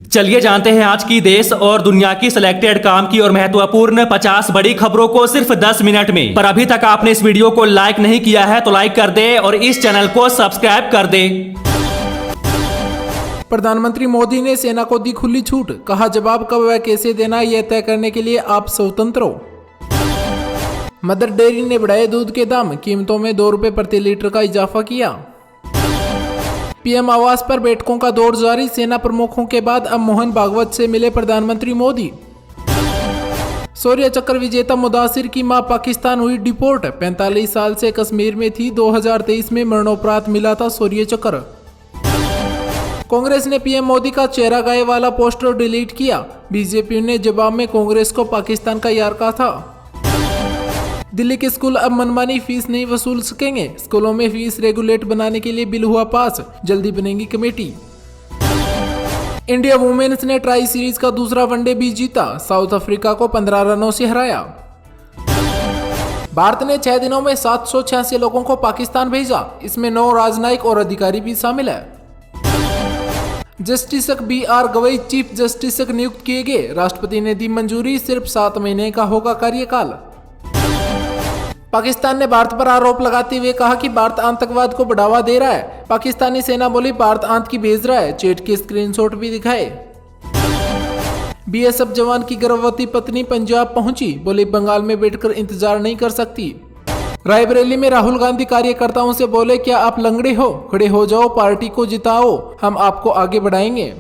चलिए जानते हैं आज की देश और दुनिया की सिलेक्टेड काम की और महत्वपूर्ण 50 बड़ी खबरों को सिर्फ 10 मिनट में। पर अभी तक आपने इस वीडियो को लाइक नहीं किया है तो लाइक कर दे और इस चैनल को सब्सक्राइब कर दे। प्रधानमंत्री मोदी ने सेना को दी खुली छूट, कहा जवाब कब व कैसे देना यह तय करने के लिए आप स्वतंत्र हो। मदर डेयरी ने बढ़ाए दूध के दाम, कीमतों में 2 रुपए प्रति लीटर का इजाफा किया। पीएम आवास पर बैठकों का दौर जारी, सेना प्रमुखों के बाद अब मोहन भागवत से मिले प्रधानमंत्री मोदी। शौर्य चक्र विजेता मुदासिर की मां पाकिस्तान हुई डिपोर्ट, 45 साल से कश्मीर में थी, 2023 में मरणोपरांत मिला था शौर्य चक्र। कांग्रेस ने पीएम मोदी का चेहरा गाये वाला पोस्टर डिलीट किया, बीजेपी ने जवाब में कांग्रेस को पाकिस्तान का यार कहा था। दिल्ली के स्कूल अब मनमानी फीस नहीं वसूल सकेंगे, स्कूलों में फीस रेगुलेट बनाने के लिए बिल हुआ पास, जल्दी बनेगी कमेटी। इंडिया वुमेन्स ने ट्राई सीरीज का दूसरा वनडे भी जीता, साउथ अफ्रीका को 15 रनों से हराया। भारत ने 6 दिनों में 786 लोगों को पाकिस्तान भेजा, इसमें 9 राजनयिक और अधिकारी भी शामिल है। Justice BR Gavai chief justice नियुक्त किए गए, राष्ट्रपति ने दी मंजूरी, सिर्फ 7 महीने का होगा कार्यकाल। पाकिस्तान ने भारत पर आरोप लगाते हुए कहा कि भारत आतंकवाद को बढ़ावा दे रहा है। पाकिस्तानी सेना बोली भारत आतंकी भेज रहा है, चैट के स्क्रीनशॉट भी दिखाए। BSF जवान की गर्भवती पत्नी पंजाब पहुंची, बोली बंगाल में बैठकर इंतजार नहीं कर सकती। रायबरेली में राहुल गांधी कार्यकर्ताओं से बोले क्या आप लंगड़े हो, खड़े हो जाओ, पार्टी को जिताओ, हम आपको आगे बढ़ाएंगे।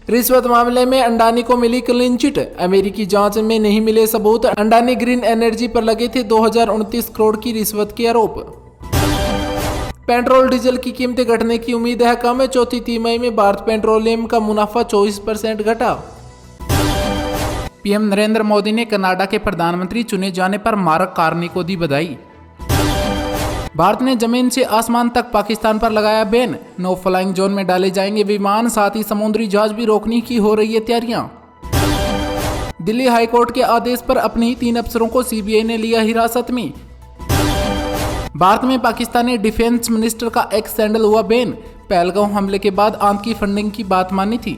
रिश्वत मामले में अंडानी को मिली क्लीन चिट, अमेरिकी जांच में नहीं मिले सबूत, अंडानी ग्रीन एनर्जी पर लगे थे 2029 करोड़ की रिश्वत के आरोप। पेट्रोल डीजल की कीमतें घटने की उम्मीद है कम, चौथी तिमाही में भारत पेट्रोलियम का मुनाफा 24% घटा। पीएम नरेंद्र मोदी ने कनाडा के प्रधानमंत्री चुने जाने पर मार्क कार्नी को दी बधाई। भारत ने जमीन से आसमान तक पाकिस्तान पर लगाया बैन, नो फ्लाइंग जोन में डाले जाएंगे विमान, साथ ही समुद्री जहाज भी रोकने की हो रही है तैयारियां। दिल्ली हाईकोर्ट के आदेश पर अपने ही 3 अफसरों को सीबीआई ने लिया हिरासत में। भारत में पाकिस्तानी डिफेंस मिनिस्टर का एक्स सैंडल हुआ बैन, पहलगांव हमले के बाद आतंकी फंडिंग की बात मानी थी।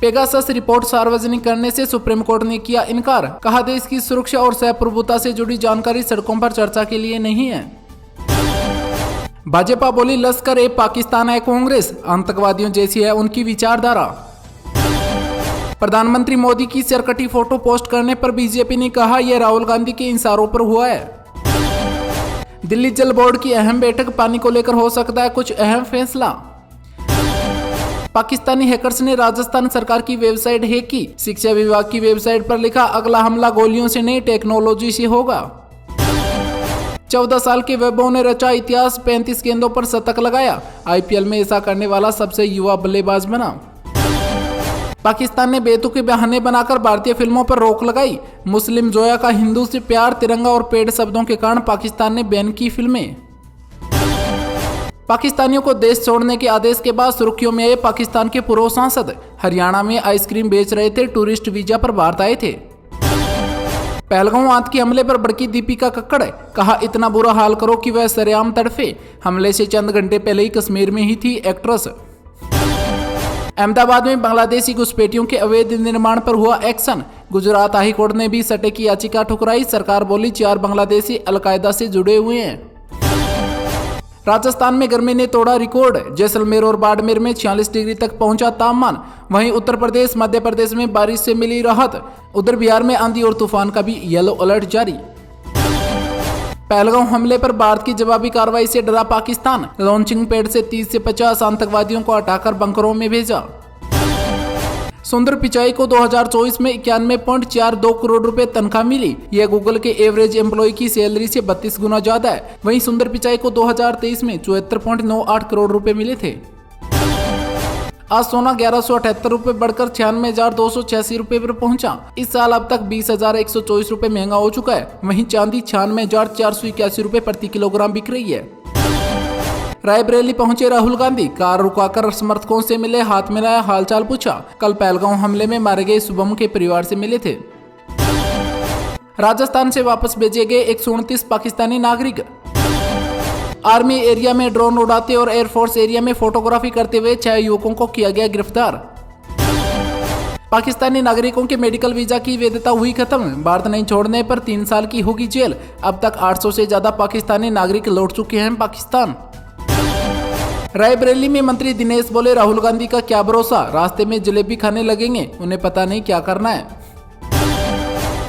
पेगासस रिपोर्ट सार्वजनिक करने से सुप्रीम कोर्ट ने किया इनकार, कहा देश की सुरक्षा और संप्रभुता से जुड़ी जानकारी सड़कों पर चर्चा के लिए नहीं है। भाजपा बोली लश्कर ए पाकिस्तान है कांग्रेस, आतंकवादियों जैसी है उनकी विचारधारा। प्रधानमंत्री मोदी की सरकटी फोटो पोस्ट करने पर बीजेपी ने कहा यह राहुल गांधी के इशारों पर हुआ है। दिल्ली जल बोर्ड की अहम बैठक, पानी को लेकर हो सकता है कुछ अहम फैसला। पाकिस्तानी हैकर्स ने राजस्थान सरकार की वेबसाइट हैक की, शिक्षा विभाग की वेबसाइट पर लिखा अगला हमला गोलियों से नहीं टेक्नोलॉजी से होगा। 14 साल के वैभव ने रचा इतिहास, 35 गेंदों पर शतक लगाया, IPL में ऐसा करने वाला सबसे युवा बल्लेबाज बना। पाकिस्तान ने बेतुके बहाने बनाकर भारतीय फिल्मों पर रोक लगाई, मुस्लिम जोया का हिंदू से प्यार, तिरंगा और पेड़ शब्दों के कारण पाकिस्तान ने बैन की फिल्में। पाकिस्तानियों को देश छोड़ने के आदेश के बाद सुर्खियों में आए पाकिस्तान के पूर्व सांसद, हरियाणा में आइसक्रीम बेच रहे थे, टूरिस्ट वीजा पर भारत आए थे। पहलगांव आतंकी हमले पर भड़की दीपिका कक्कड़, कहा इतना बुरा हाल करो कि वह सरेआम तड़फे, हमले से चंद घंटे पहले ही कश्मीर में ही थी एक्ट्रेस। अहमदाबाद में बांग्लादेशी घुसपैठियों के अवैध निर्माण पर हुआ एक्शन, गुजरात हाई कोर्ट ने भी सटे की याचिका ठुकराई, सरकार बोली 4 बांग्लादेशी अलकायदा से जुड़े हुए हैं। राजस्थान में गर्मी ने तोड़ा रिकॉर्ड, जैसलमेर और बाड़मेर में 46 डिग्री तक पहुंचा तापमान, वहीं उत्तर प्रदेश मध्य प्रदेश में बारिश से मिली राहत, उधर बिहार में आंधी और तूफान का भी येलो अलर्ट जारी। पहलगांव हमले पर भारत की जवाबी कार्रवाई से डरा पाकिस्तान, लॉन्चिंग पैड से 30 से 50 आतंकवादियों को हटाकर बंकरों में भेजा। सुंदर पिचाई को 2024 में 91.42 करोड़ रुपए तनख्वाह मिली, यह गूगल के एवरेज एम्प्लॉय की सैलरी से 32 गुना ज्यादा है। वहीं सुंदर पिचाई को 2023 में 74.98 करोड़ रुपए मिले थे। आज सोना 1178 रुपए बढ़कर 96,286 रुपए पर पहुंचा। इस साल अब तक 20,124 रुपए महंगा हो चुका है। वहीं चांदी 96,481 रुपए प्रति किलोग्राम बिक रही है। रायबरेली पहुंचे राहुल गांधी, कार रुकाकर समर्थकों से मिले, हाथ मिलाया, हालचाल पूछा। कल पहलगांव हमले में मारे गए शुभम के परिवार से मिले थे। राजस्थान से वापस भेजे गए 129 पाकिस्तानी नागरिक। आर्मी एरिया में ड्रोन उड़ाते और एयरफोर्स एरिया में फोटोग्राफी करते हुए 6 युवकों को किया गया गिरफ्तार। पाकिस्तानी नागरिकों के मेडिकल वीजा की वैधता हुई खत्म, भारत नहीं छोड़ने पर 3 साल की होगी जेल। अब तक 800 से ज्यादा पाकिस्तानी नागरिक लौट चुके हैं पाकिस्तान। रायबरेली में मंत्री दिनेश बोले, राहुल गांधी का क्या भरोसा, रास्ते में जलेबी खाने लगेंगे, उन्हें पता नहीं क्या करना है।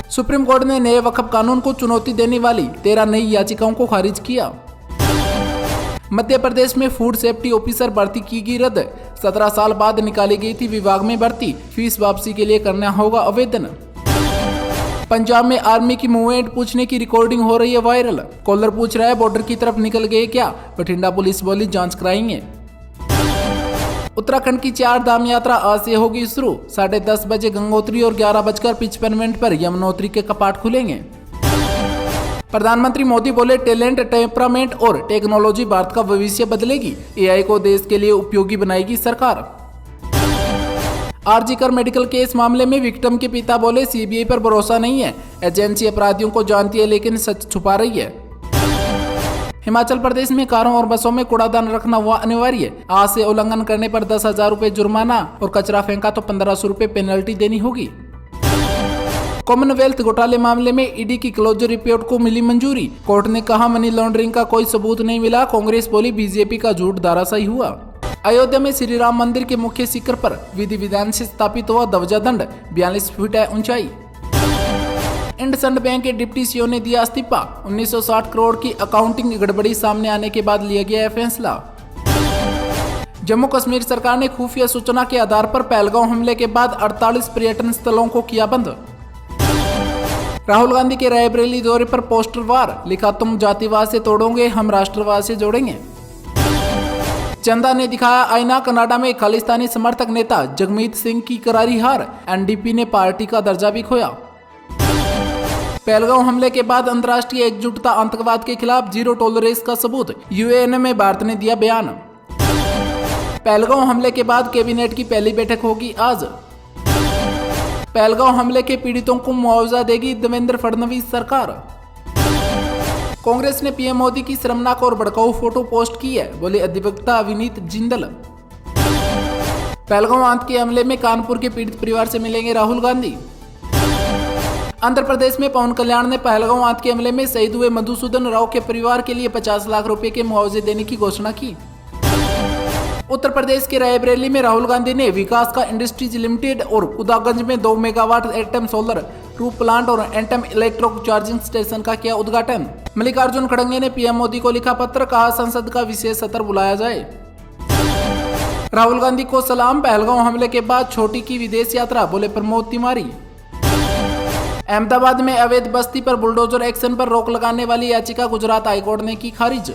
सुप्रीम कोर्ट ने नए वक्फ कानून को चुनौती देने वाली 13 नई याचिकाओं को खारिज किया। मध्य प्रदेश में फूड सेफ्टी ऑफिसर भर्ती की गई रद्द, 17 साल बाद निकाली गई थी विभाग में भर्ती, फीस वापसी के लिए करना होगा आवेदन। पंजाब में आर्मी की मूवमेंट पूछने की रिकॉर्डिंग हो रही है वायरल, कॉलर पूछ रहा है बॉर्डर की तरफ निकल गए क्या, बठिंडा पुलिस बोली जांच कराएंगे। उत्तराखंड की 4 धाम यात्रा आज से होगी शुरू, 10:30 बजे गंगोत्री और 11:55 पर यमुनोत्री के कपाट खुलेंगे। प्रधानमंत्री मोदी बोले, टैलेंट, टेम्परामेंट और टेक्नोलॉजी भारत का भविष्य बदलेगी, एआई को देश के लिए उपयोगी बनाएगी सरकार। आरजीकर मेडिकल केस मामले में विक्टिम के पिता बोले, सीबीआई पर भरोसा नहीं है, एजेंसी अपराधियों को जानती है लेकिन सच छुपा रही है। हिमाचल प्रदेश में कारों और बसों में कूड़ादान रखना हुआ अनिवार्य, आज से उल्लंघन करने पर 10,000 रुपए जुर्माना और कचरा फेंका तो 1,500 रुपए पेनल्टी देनी होगी। कॉमनवेल्थ घोटाले मामले में ईडी की क्लोजर रिपोर्ट को मिली मंजूरी, कोर्ट ने कहा मनी लॉन्ड्रिंग का कोई सबूत नहीं मिला, कांग्रेस बोली बीजेपी का झूठ धराशायी हुआ। अयोध्या में श्री राम मंदिर के मुख्य शिखर पर विधि विधान से स्थापित हुआ ध्वजा दंड, 42 फीट है ऊंचाई। इंडसइंड बैंक के डिप्टी सीईओ ने दिया इस्तीफा, 1960 करोड़ की अकाउंटिंग गड़बड़ी सामने आने के बाद लिया गया है फैसला। जम्मू कश्मीर सरकार ने खुफिया सूचना के आधार पर पहलगांव हमले के बाद 48 पर्यटन स्थलों को किया बंद। राहुल गांधी के रायबरेली दौरे पर पोस्टर वार, लिखा तुम जातिवाद से तोड़ोगे हम राष्ट्रवाद से जोड़ेंगे। चंदा ने दिखाया आईना, कनाडा में खालिस्तानी समर्थक नेता जगमीत सिंह की करारी हार, एनडीपी ने पार्टी का दर्जा भी खोया। पहलगांव हमले के बाद अंतर्राष्ट्रीय एकजुटता, आतंकवाद के खिलाफ जीरो टॉलरेंस का सबूत, यूएन में भारत ने दिया बयान। पहलगांव हमले के बाद कैबिनेट की पहली बैठक होगी आज। पहलगांव हमले के पीड़ितों को मुआवजा देगी देवेंद्र फडणवीस सरकार। कांग्रेस ने पीएम मोदी की शर्मनाक और भड़काऊ फोटो पोस्ट की है, बोले अधिवक्ता अविनीत जिंदल। पहलगांव आतंकी के हमले में कानपुर के पीड़ित परिवार से मिलेंगे राहुल गांधी। आंध्र प्रदेश में पवन कल्याण ने पहलगांव आतंकी के हमले में शहीद हुए मधुसूदन राव के परिवार के लिए 50 लाख रुपए के मुआवजे देने की घोषणा की। उत्तर प्रदेश के रायबरेली में राहुल गांधी ने विकास का इंडस्ट्रीज लिमिटेड और उदागंज में 2 megawatt atom solar roof plant और एटम इलेक्ट्रिक चार्जिंग स्टेशन का किया उद्घाटन। मल्लिकार्जुन खड़गे ने पीएम मोदी को लिखा पत्र, कहा संसद का विशेष सत्र बुलाया जाए। राहुल गांधी को सलाम, पहलगांव हमले के बाद छोटी की विदेश यात्रा, बोले प्रमोद तिवारी। अहमदाबाद में अवैध बस्ती पर बुलडोजर एक्शन पर रोक लगाने वाली याचिका गुजरात हाईकोर्ट ने की खारिज।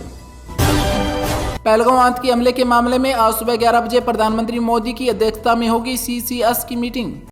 पहलगांव आतंकी हमले के मामले में आज सुबह 11 बजे प्रधानमंत्री मोदी की अध्यक्षता में होगी सीसीएस की मीटिंग।